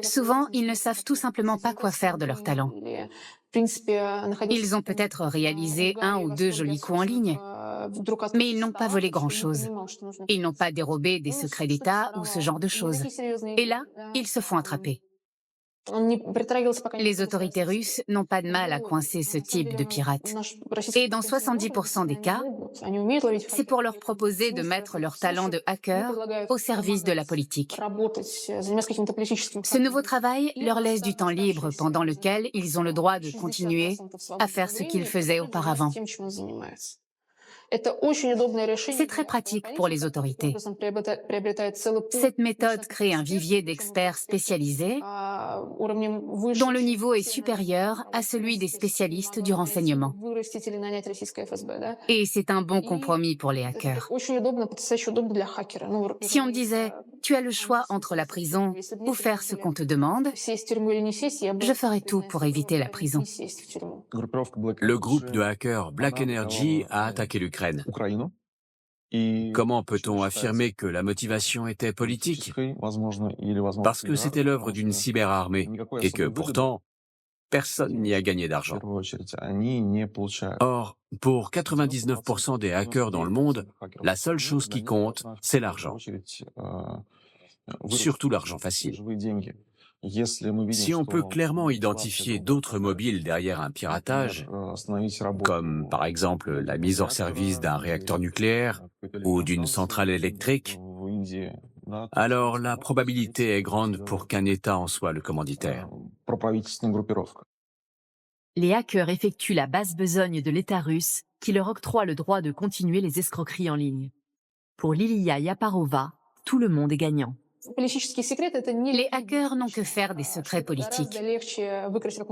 Souvent, ils ne savent tout simplement pas quoi faire de leur talent. Ils ont peut-être réalisé 1 ou 2 jolis coups en ligne, mais ils n'ont pas volé grand-chose. Ils n'ont pas dérobé des secrets d'État ou ce genre de choses. Et là, ils se font attraper. Les autorités russes n'ont pas de mal à coincer ce type de pirates. Et dans 70% des cas, c'est pour leur proposer de mettre leur talent de hacker au service de la politique. Ce nouveau travail leur laisse du temps libre pendant lequel ils ont le droit de continuer à faire ce qu'ils faisaient auparavant. C'est très pratique pour les autorités. Cette méthode crée un vivier d'experts spécialisés dont le niveau est supérieur à celui des spécialistes du renseignement. Et c'est un bon compromis pour les hackers. Si on me disait « tu as le choix entre la prison ou faire ce qu'on te demande », je ferais tout pour éviter la prison. Le groupe de hackers Black Energy a attaqué l'Ukraine. Comment peut-on affirmer que la motivation était politique? Parce que c'était l'œuvre d'une cyberarmée et que pourtant, personne n'y a gagné d'argent. Or, pour 99% des hackers dans le monde, la seule chose qui compte, c'est l'argent. Surtout l'argent facile. Si on peut clairement identifier d'autres mobiles derrière un piratage, comme par exemple la mise hors service d'un réacteur nucléaire ou d'une centrale électrique, alors la probabilité est grande pour qu'un État en soit le commanditaire. Les hackers effectuent la basse besogne de l'État russe qui leur octroie le droit de continuer les escroqueries en ligne. Pour Lilia Yaparova, tout le monde est gagnant. Les hackers n'ont que faire des secrets politiques.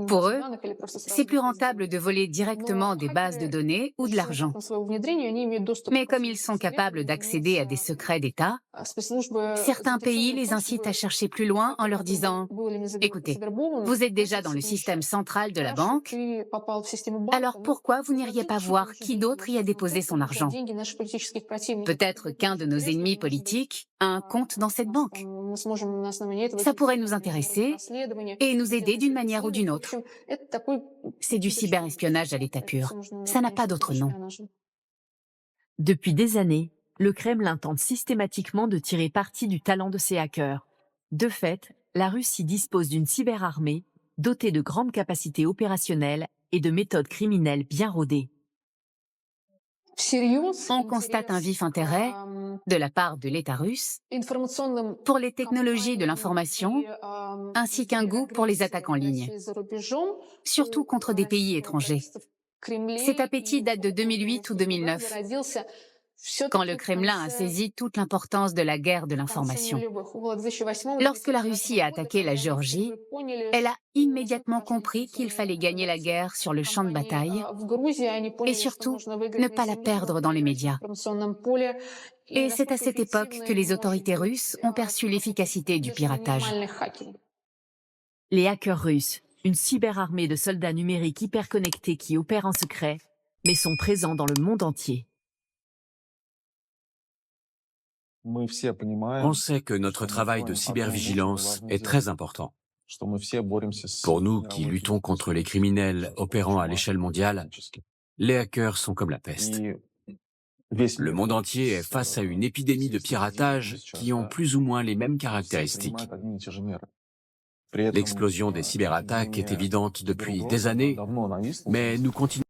Pour eux, c'est plus rentable de voler directement des bases de données ou de l'argent. Mais comme ils sont capables d'accéder à des secrets d'État, certains pays les incitent à chercher plus loin en leur disant « Écoutez, vous êtes déjà dans le système central de la banque, alors pourquoi vous n'iriez pas voir qui d'autre y a déposé son argent? Peut-être qu'un de nos ennemis politiques a un compte dans cette banque. Ça pourrait nous intéresser et nous aider d'une manière ou d'une autre. » C'est du cyberespionnage à l'état pur. Ça n'a pas d'autre nom. Depuis des années, le Kremlin tente systématiquement de tirer parti du talent de ses hackers. De fait, la Russie dispose d'une cyberarmée dotée de grandes capacités opérationnelles et de méthodes criminelles bien rodées. On constate un vif intérêt, de la part de l'État russe, pour les technologies de l'information, ainsi qu'un goût pour les attaques en ligne, surtout contre des pays étrangers. Cet appétit date de 2008 ou 2009, quand le Kremlin a saisi toute l'importance de la guerre de l'information. Lorsque la Russie a attaqué la Géorgie, elle a immédiatement compris qu'il fallait gagner la guerre sur le champ de bataille et surtout ne pas la perdre dans les médias. Et c'est à cette époque que les autorités russes ont perçu l'efficacité du piratage. Les hackers russes, une cyberarmée de soldats numériques hyper connectés qui opèrent en secret, mais sont présents dans le monde entier. On sait que notre travail de cybervigilance est très important. Pour nous qui luttons contre les criminels opérant à l'échelle mondiale, les hackers sont comme la peste. Le monde entier est face à une épidémie de piratage qui ont plus ou moins les mêmes caractéristiques. L'explosion des cyberattaques est évidente depuis des années, mais nous continuons